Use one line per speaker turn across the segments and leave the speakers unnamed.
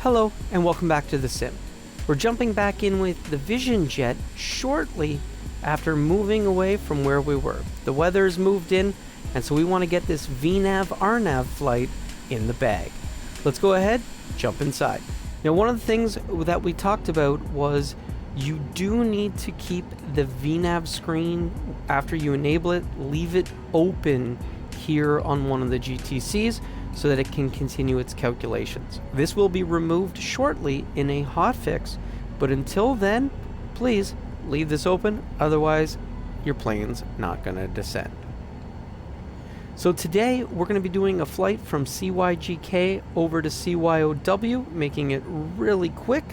Hello and welcome back to the sim. We're jumping back in with the Vision Jet shortly after moving away from where we were. The weather's moved in, and so we want to get this VNAV RNAV flight in the bag. Let's go ahead, jump inside. Now, one of the things that we talked about was you do need to keep the VNAV screen after you enable it, leave it open here on one of the GTCs so that it can continue its calculations. This will be removed shortly in a hotfix, but until then, please leave this open, otherwise your plane's not going to descend. So today we're going to be doing a flight from CYGK over to CYOW, making it really quick.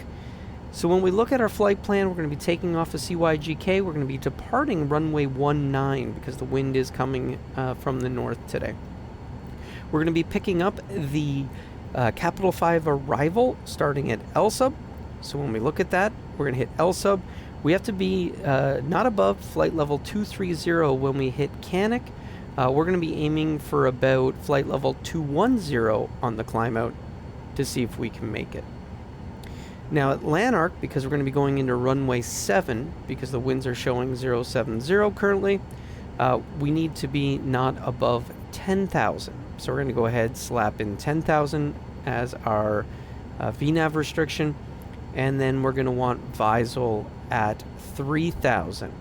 So when we look at our flight plan, we're going to be taking off of CYGK. We're going to be departing runway 19 because the wind is coming from the north today. We're going to be picking up the Capital 5 arrival starting at LSUB. So when we look at that, we're going to hit LSUB. We have to be not above flight level 230 when we hit Canic. We're going to be aiming for about flight level 210 on the climb out to see if we can make it. Now at Lanark, because we're going to be going into runway 7, because the winds are showing 070 currently, we need to be not above 10,000. So we're going to go ahead, slap in 10,000 as our VNAV restriction, and then we're going to want VISL at 3,000.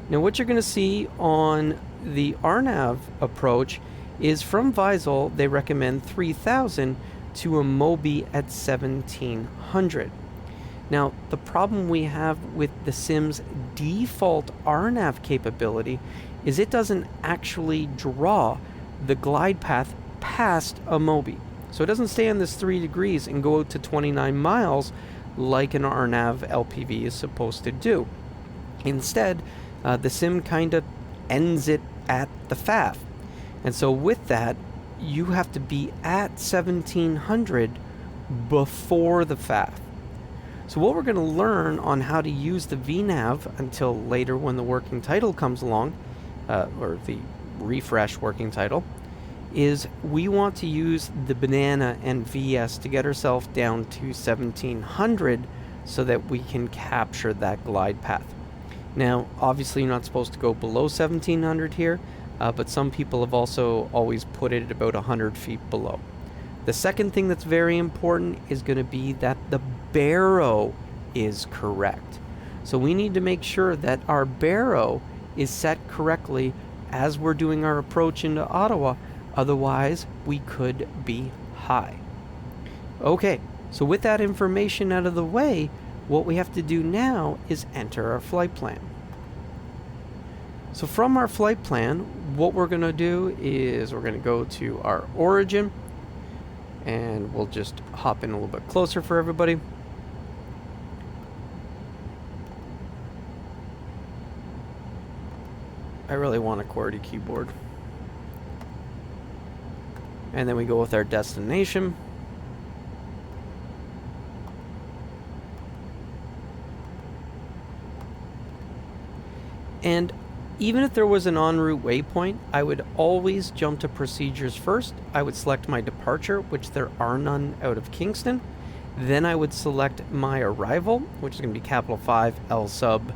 Now what you're going to see on the RNAV approach is from VISL, they recommend 3,000 to a Mobi at 1,700. Now, the problem we have with the sim's default RNAV capability is it doesn't actually draw the glide path past a Mobi. So it doesn't stay on this 3 degrees and go out to 29 miles like an RNAV LPV is supposed to do. Instead, the sim kind of ends it at the FAF. And so with that, you have to be at 1,700 before the FAF. So what we're going to learn on how to use the VNAV until later when the working title comes along, or the refresh working title, is we want to use the banana and VS to get ourselves down to 1,700 so that we can capture that glide path. Now, obviously you're not supposed to go below 1,700 here, but some people have also always put it at about 100 feet below. The second thing that's very important is going to be that the baro is correct. So we need to make sure that our baro is set correctly as we're doing our approach into Ottawa, otherwise we could be high. Okay, so with that information out of the way, what we have to do now is enter our flight plan. So from our flight plan, what we're going to do is we're going to go to our origin, and we'll just hop in a little bit closer for everybody. I really want a QWERTY keyboard. And then we go with our destination. And even if there was an en route waypoint, I would always jump to procedures first. I would select my departure, which there are none out of Kingston. Then I would select my arrival, which is going to be Capital 5 LSUB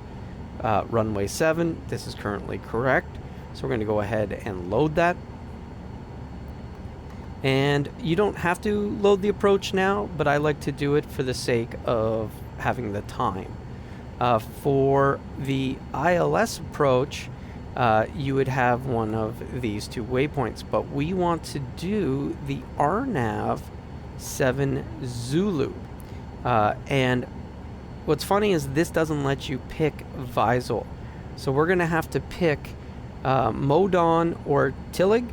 runway 7. This is currently correct. So we're going to go ahead and load that. And you don't have to load the approach now, but I like to do it for the sake of having the time. For the ILS approach, you would have one of these two waypoints, but we want to do the RNAV 7 Zulu. And what's funny is this doesn't let you pick VISL. So we're going to have to pick Modon or Tillig.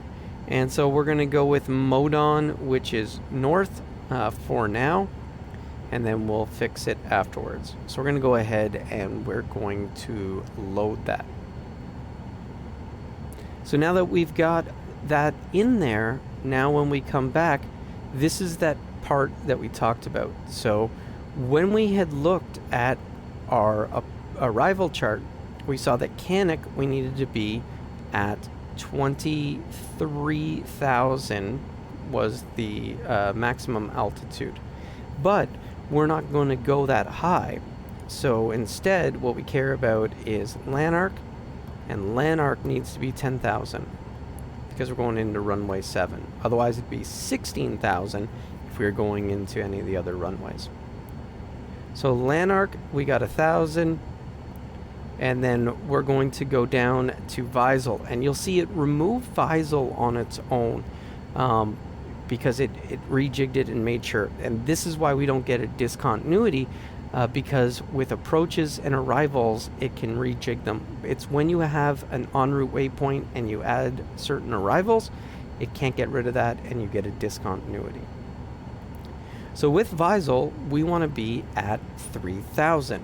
And so we're going to go with Modon, which is north for now. And then we'll fix it afterwards. So we're going to go ahead and we're going to load that. So now that we've got that in there, now when we come back, this is that part that we talked about. So when we had looked at our arrival chart, we saw that Canic we needed to be at 23,000 was the maximum altitude. but we're not going to go that high. So instead, what we care about is LAN arc, and LAN arc needs to be 10,000 because we're going into runway 7. Otherwise, it'd be 16,000 if we were going into any of the other runways. So LAN arc, we got 1,000, and then we're going to go down to Visal, and you'll see it remove Visal on its own because it rejigged it and made sure. And this is why we don't get a discontinuity, because with approaches and arrivals, it can rejig them. It's when you have an en route waypoint and you add certain arrivals, it can't get rid of that and you get a discontinuity. So with Visal, we want to be at 3,000.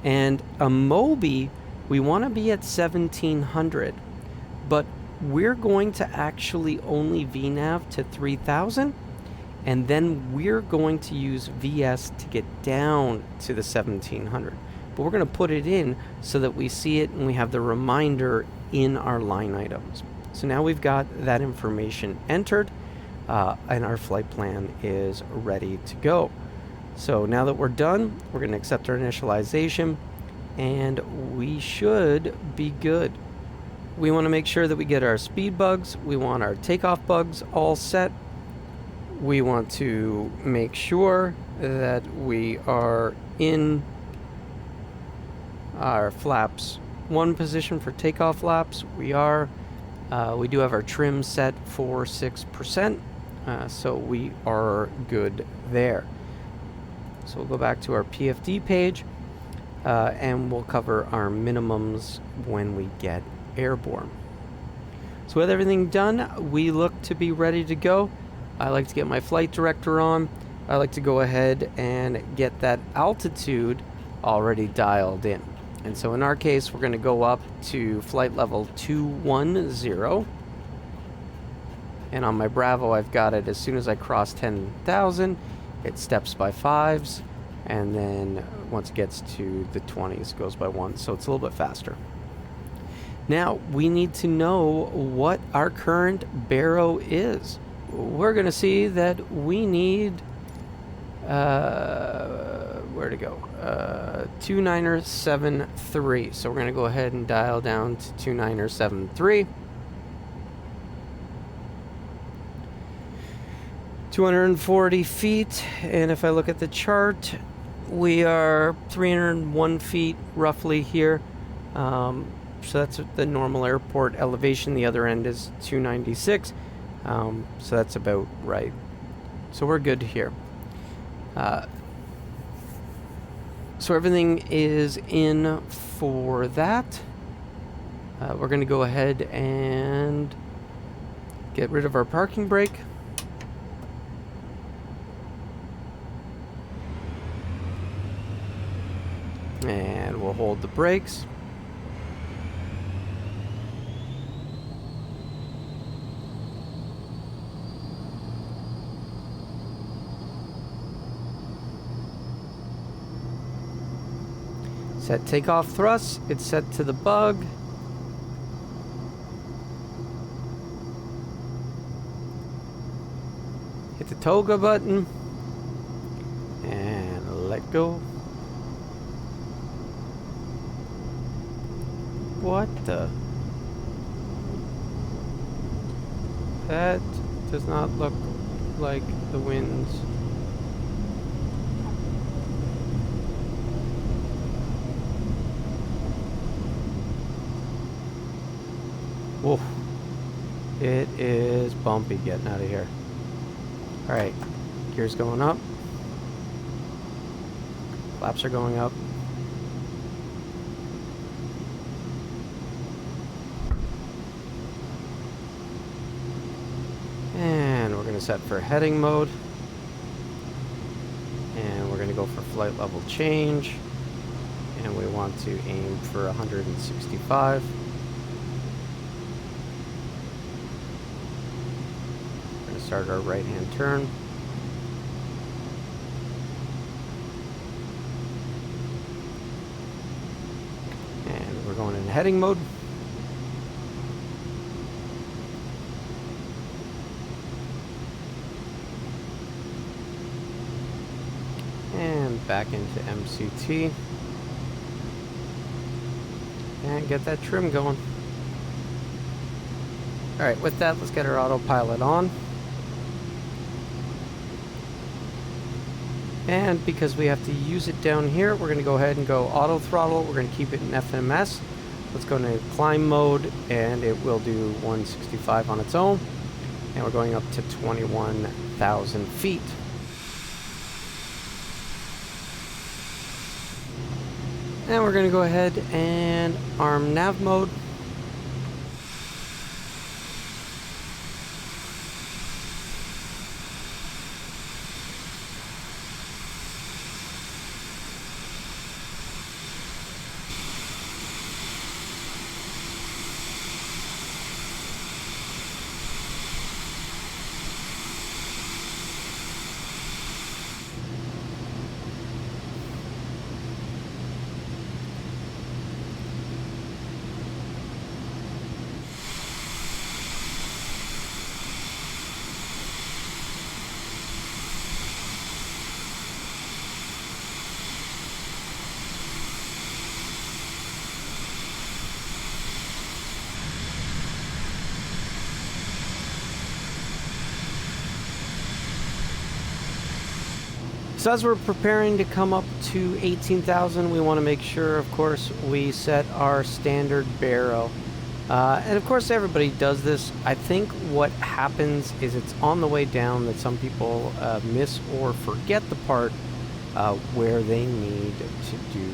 And a Mobi, we want to be at 1,700. But we're going to actually only VNAV to 3,000. And then we're going to use VS to get down to the 1,700. But we're going to put it in so that we see it and we have the reminder in our line items. So now we've got that information entered, and our flight plan is ready to go. So now that we're done, we're going to accept our initialization, and we should be good. We want to make sure that we get our speed bugs. We want our takeoff bugs all set. We want to make sure that we are in our flaps 1 position for takeoff flaps. We are. We do have our trim set for 6%, so we are good there. So we'll go back to our PFD page, and we'll cover our minimums when we get airborne. So with everything done, we look to be ready to go. I like to get my flight director on. I like to go ahead and get that altitude already dialed in. And so in our case, we're going to go up to flight level 210. And on my Bravo, I've got it as soon as I cross 10,000, it steps by 5s. And then once it gets to the 20s, it goes by 1. So it's a little bit faster. Now, we need to know what our current baro is. We're going to see that we need, where to go? 2973. So we're going to go ahead and dial down to 2973. 240 feet, and if I look at the chart, we are 301 feet roughly here. So that's the normal airport elevation. The other end is 296. So that's about right. So we're good here. So everything is in for that. We're going to go ahead and get rid of our parking brake. And we'll hold the brakes. Set takeoff thrust. It's set to the bug. Hit the toga button. And let go. What the? That does not look like the winds. Whoa. It is bumpy getting out of here. Alright, gears going up. Flaps are going up. And we're going to set for heading mode. And we're going to go for flight level change. And we want to aim for 165. We're going to start our right-hand turn. And we're going in heading mode. back into MCT. And get that trim going. Alright, with that, let's get our autopilot on. And because we have to use it down here, we're going to go ahead and go auto throttle. We're going to keep it in FMS. Let's go into climb mode, and it will do 165 on its own. And we're going up to 21,000 feet. And we're going to go ahead and arm nav mode. So as we're preparing to come up to 18,000, we want to make sure, of course, we set our standard baro. And of course, everybody does this. I think what happens is it's on the way down that some people miss or forget the part where they need to do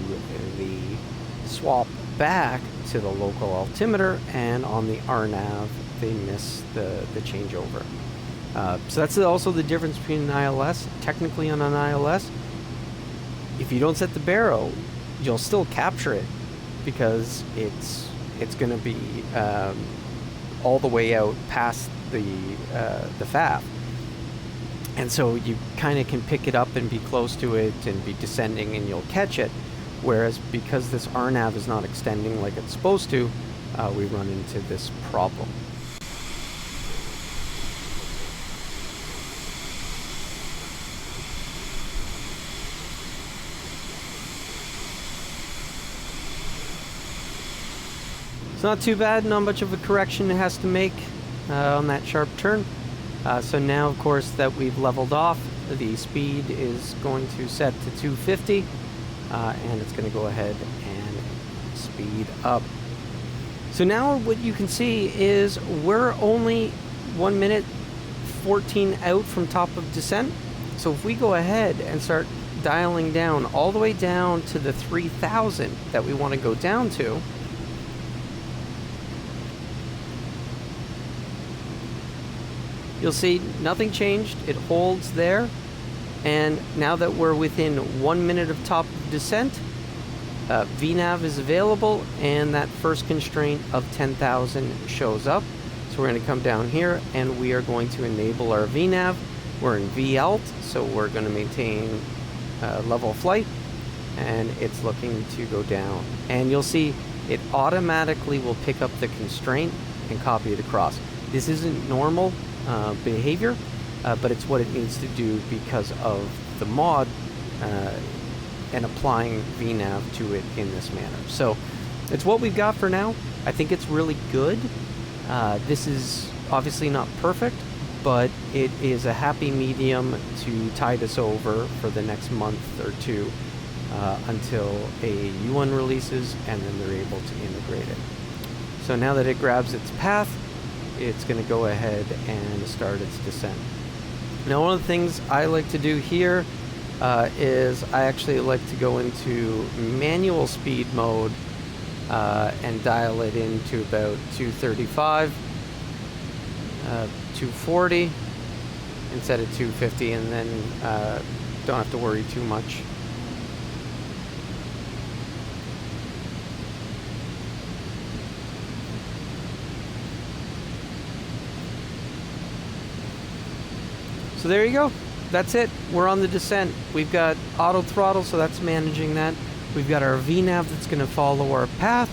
the swap back to the local altimeter, and on the RNAV, they miss the changeover. So that's also the difference between an ILS. Technically on an ILS, if you don't set the baro, you'll still capture it because it's going to be all the way out past the FAF. And so you kind of can pick it up and be close to it and be descending and you'll catch it. Whereas because this RNAV is not extending like it's supposed to, we run into this problem. It's not too bad, not much of a correction it has to make on that sharp turn. So now, of course, that we've leveled off, the speed is going to set to 250, and it's going to go ahead and speed up. So now what you can see is we're only 1 minute 14 out from top of descent. So if we go ahead and start dialing down all the way down to the 3,000 that we want to go down to, you'll see nothing changed. It holds there. And now that we're within 1 minute of top of descent, VNAV is available, and that first constraint of 10,000 shows up. So we're going to come down here, and we are going to enable our VNAV. We're in VALT, so we're going to maintain level of flight, and it's looking to go down. And you'll see it automatically will pick up the constraint and copy it across. This isn't normal behavior, but it's what it needs to do because of the mod and applying VNAV to it in this manner. So it's what we've got for now. I think it's really good. This is obviously not perfect, but it is a happy medium to tide us over for the next month or two until a U1 releases, and then they're able to integrate it. So now that it grabs its path, it's going to go ahead and start its descent. Now, one of the things I like to do here is I actually like to go into manual speed mode and dial it into about 235, 240 instead of 250, and then don't have to worry too much. So there you go. That's it. We're on the descent. We've got auto throttle, so that's managing that. We've got our VNAV that's going to follow our path.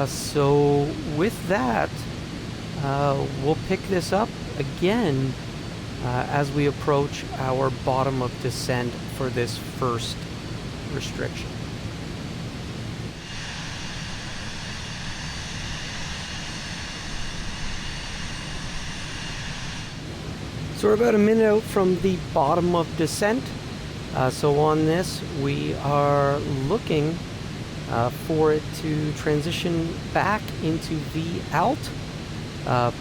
So with that, we'll pick this up again as we approach our bottom of descent for this first restriction. So we're about a minute out from the bottom of descent. So on this, we are looking for it to transition back into V alt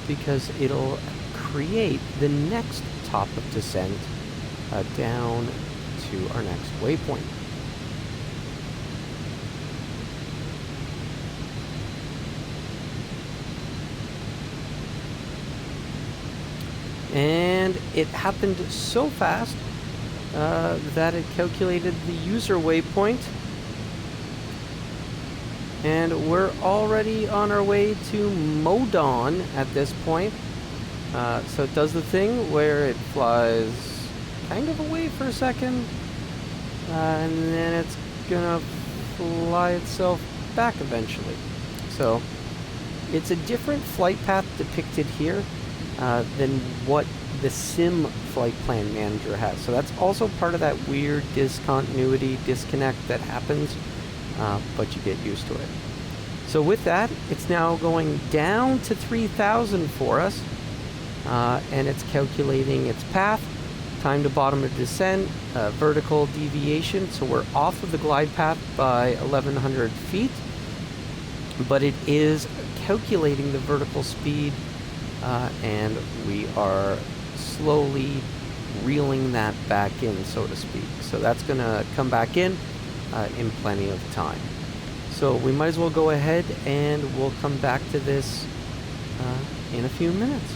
because it'll create the next top of descent down to our next waypoint. And it happened so fast that it calculated the user waypoint. And we're already on our way to Modon at this point. So it does the thing where it flies kind of away for a second, and then it's gonna fly itself back eventually. So it's a different flight path depicted here than what the sim flight plan manager has. So that's also part of that weird discontinuity disconnect that happens, but you get used to it. So with that, it's now going down to 3,000 for us, and it's calculating its path, time to bottom of descent, vertical deviation. So we're off of the glide path by 1,100 feet, but it is calculating the vertical speed, and we are slowly reeling that back in, so to speak. So that's going to come back in plenty of time. So we might as well go ahead and we'll come back to this in a few minutes.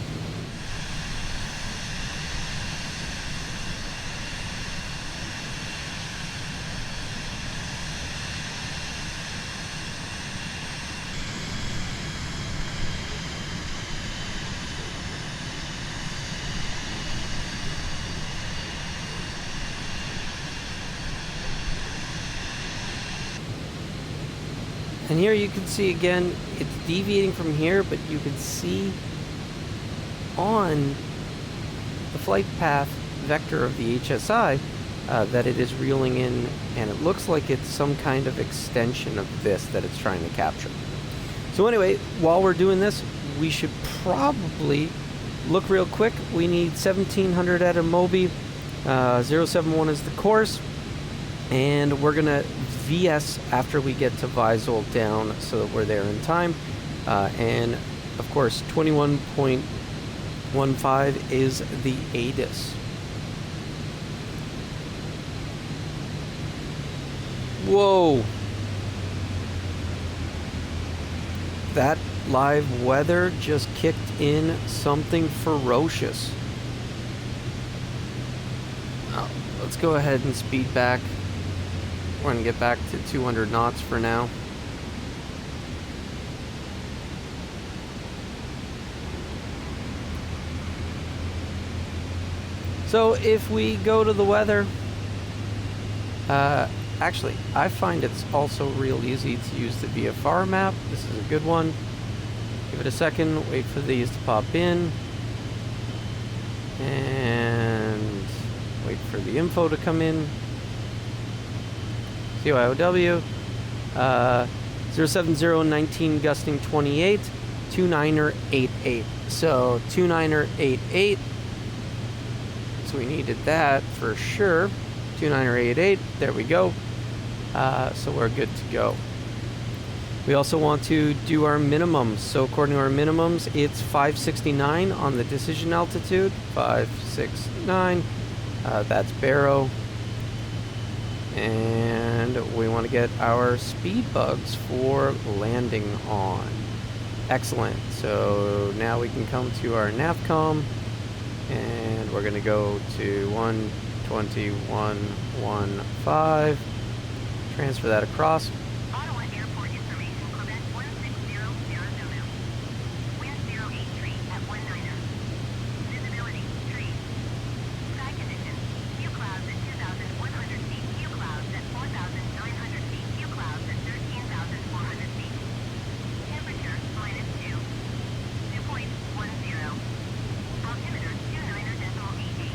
And here you can see again, it's deviating from here, but you can see on the flight path vector of the HSI that it is reeling in, and it looks like it's some kind of extension of this that it's trying to capture. So anyway, while we're doing this, we should probably look real quick. We need 1700 at a Mobi, 071 is the course, and we're gonna VS after we get to Visol down so that we're there in time. And of course, 21.15 is the ADIS. Whoa! That live weather just kicked in something ferocious. Oh, let's go ahead and speed back. We're going to get back to 200 knots for now. So if we go to the weather, actually, I find it's also real easy to use the VFR map. This is a good one. Give it a second, wait for these to pop in, and wait for the info to come in. CYOW, 07019 gusting 28, 29er88. So 29er88. So we needed that for sure. 29er88. There we go. So we're good to go. We also want to do our minimums. So according to our minimums, it's 569 on the decision altitude. 569. That's Barrow. And we want to get our speed bugs for landing on. Excellent. So now we can come to our navcom, and we're going to go to 121.15. Transfer that across.
Ottawa Airport information, Quebec 16000. Wind 083 at 19er. Visibility, trees. Sky conditions, few clouds at 2,100 feet, few clouds at 4,900 feet, few clouds at 13,400 feet. Temperature, -2. Dew point, 10. Altimeter, 29er.88.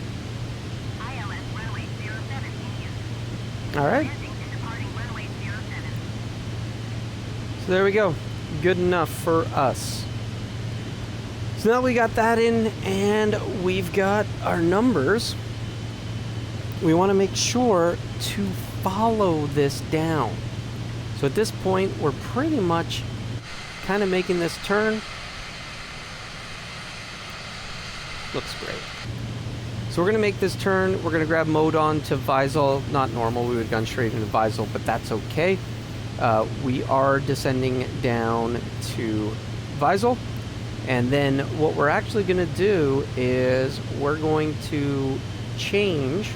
All right. So there we go. Good enough for us. So now we got that in and we've got our numbers. We want to make sure to follow this down. So at this point, we're pretty much kind of making this turn. Looks great. So we're going to make this turn. We're going to grab mode on to Visol. Not normal, we would have gone straight into Visol, but that's okay. We are descending down to Visol. And then what we're actually going to do is we're going to change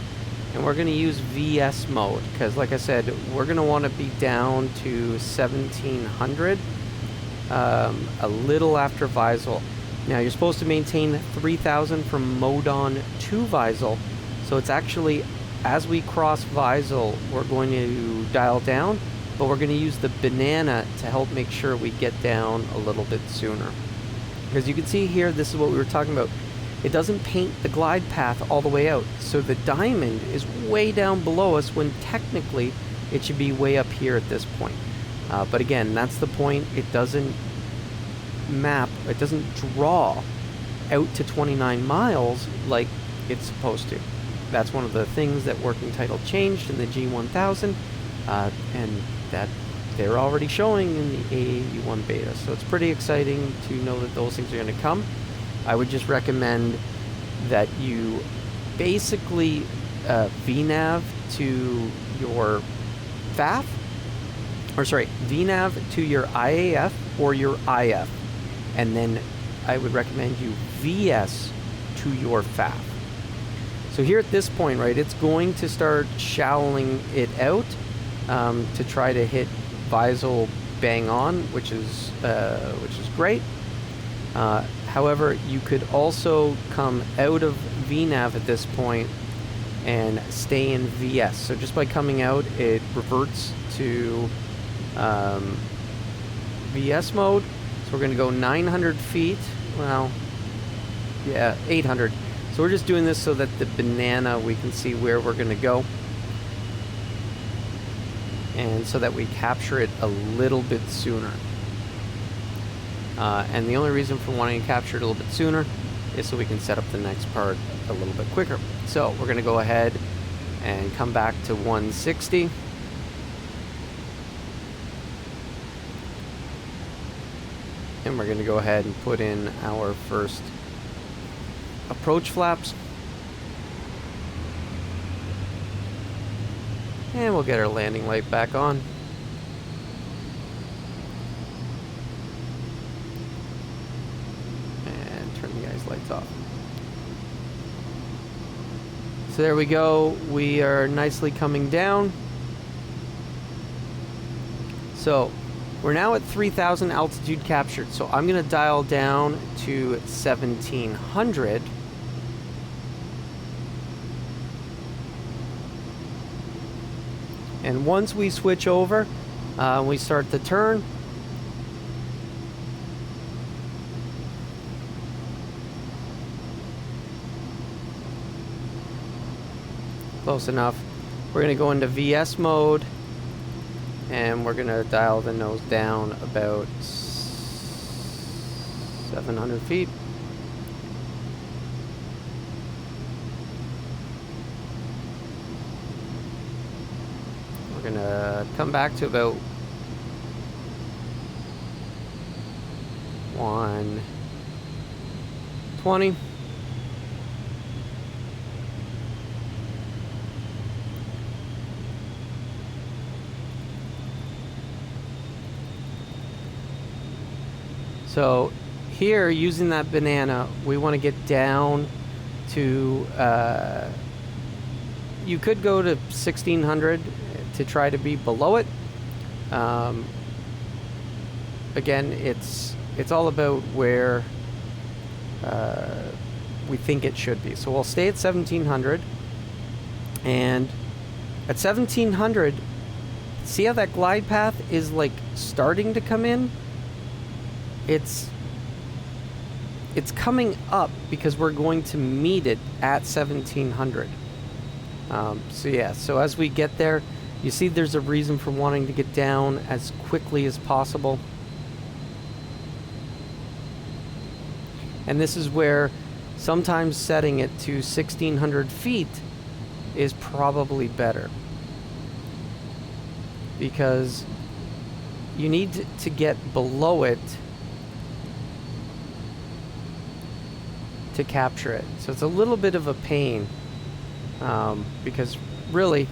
and we're going to use VS mode. Because like I said, we're going to want to be down to 1700 a little after Visol. Now you're supposed to maintain 3000 from Modon to Visol, so it's actually, as we cross Visol, we're going to dial down, but we're going to use the banana to help make sure we get down a little bit sooner. Because you can see here, this is what we were talking about. It doesn't paint the glide path all the way out, so the diamond is way down below us when technically it should be way up here at this point. But again, that's the point. It doesn't map, it doesn't draw out to 29 miles like it's supposed to. That's one of the things that working title changed in the G1000, and that they're already showing in the AAU1 beta. So it's pretty exciting to know that those things are going to come. I would just recommend that you basically VNAV to your FAF, or sorry, VNAV to your IAF or your IF. And then I would recommend you VS to your FAF. So here at this point, right, it's going to start shallowing it out to try to hit Visol bang on, which is great. However, you could also come out of VNAV at this point and stay in VS. So just by coming out, it reverts to VS mode. So we're going to go 900 feet. Well, yeah, 800. So we're just doing this so that the banana, we can see where we're going to go. And so that we capture it a little bit sooner. And the only reason for wanting to capture it a little bit sooner is so we can set up the next part a little bit quicker. So we're going to go ahead and come back to 160. And we're going to go ahead and put in our first approach flaps. And we'll get our landing light back on. And turn the guy's lights off. So there we go. We are nicely coming down. So we're now at 3,000 altitude captured, so I'm going to dial down to 1,700. And once we switch over, we start the turn. Close enough. We're going to go into VS mode. And we're going to dial the nose down about 700 feet. We're going to come back to about 120. So here, using that banana, we want to get down to, you could go to 1600 to try to be below it. Again, it's all about where we think it should be. So we'll stay at 1700. And at 1700, see how that glide path is like starting to come in? It's coming up because we're going to meet it at 1700. So yeah, so as we get there, You see there's a reason for wanting to get down as quickly as possible. And this is where sometimes setting it to 1,600 feet is probably better. Because you need to get below it to capture it. So it's a little bit of a pain, because really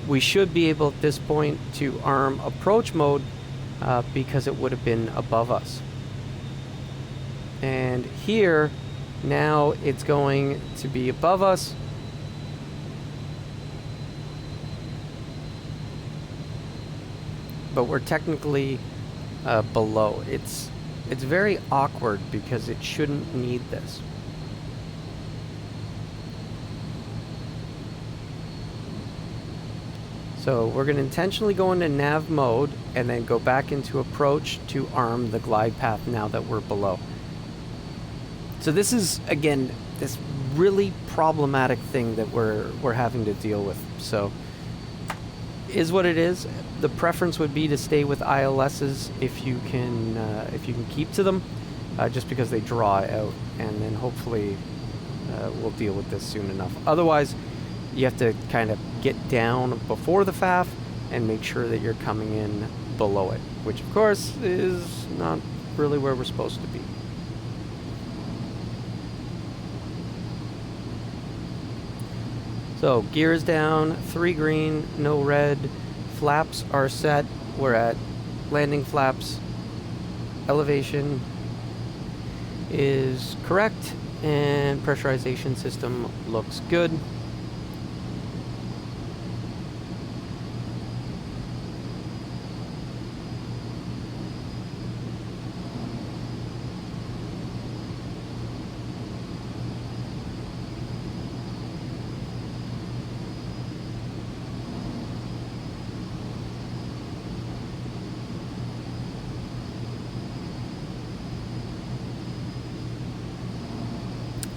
we should be able at this point to arm approach mode, because it would have been above us. And here now it's going to be above us. But we're technically below. It's very awkward because it shouldn't need this. So we're going to intentionally go into nav mode and then go back into approach to arm the glide path now that we're below. So this is, again, this really problematic thing that we're having to deal with. So is what it is. The preference would be to stay with ILSs if you can keep to them, just because they draw out, and then hopefully we'll deal with this soon enough. Otherwise, you have to kind of get down before the FAF and make sure that you're coming in below it, which of course is not really where we're supposed to be. So gear is down, 3 green, no red, flaps are set, we're at landing flaps, elevation is correct, and pressurization system looks good.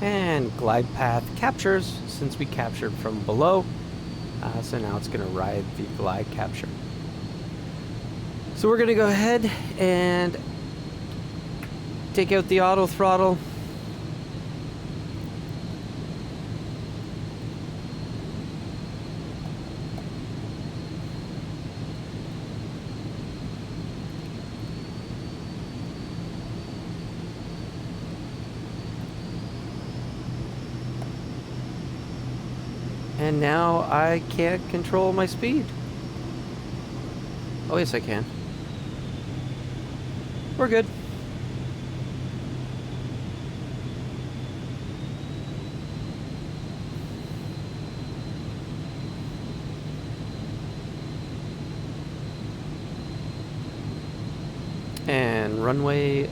And glide path captures, since we captured from below, so now it's going to ride the glide capture. So we're going to go ahead and take out the auto throttle. And now I can't control my speed. Oh, yes, I can. We're good. And runway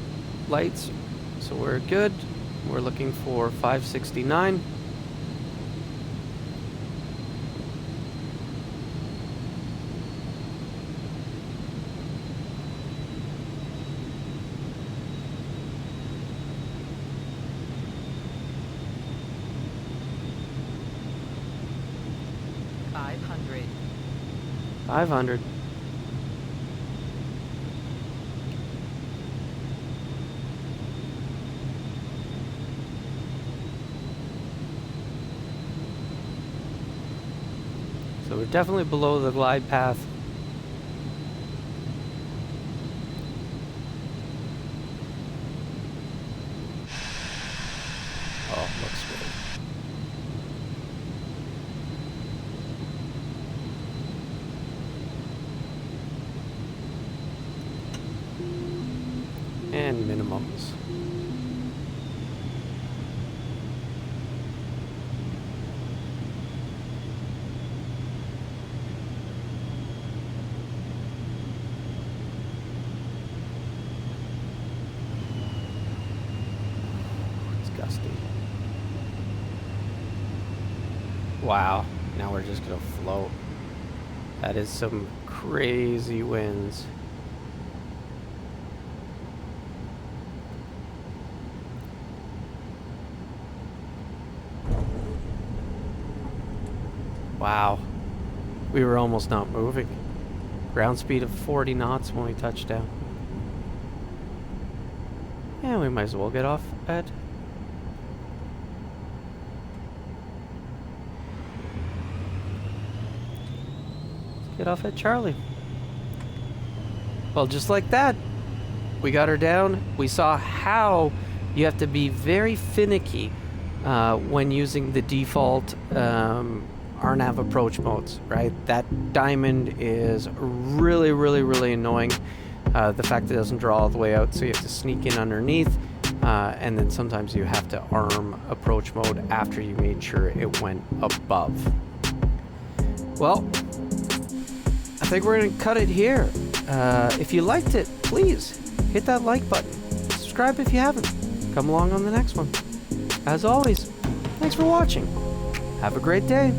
lights, so we're good. We're looking for 569. Five hundred. So we're definitely below the glide path. Oh, looks good. And minimums. It's gusty. Wow, now we're just gonna float. That is some crazy winds. Wow. We were almost not moving. Ground speed of 40 knots when we touched down. Yeah, we might as well get off at... Get off at Charlie. Well, just like that, we got her down. We saw how you have to be very finicky when using the default RNAV approach modes, right? That diamond is really, really, really annoying. The fact that it doesn't draw all the way out, so you have to sneak in underneath, and then sometimes you have to arm approach mode after you made sure it went above. Well, I think we're gonna cut it here. If you liked it, please hit that like button. Subscribe if you haven't. Come along on the next one. As always, thanks for watching. Have a great day.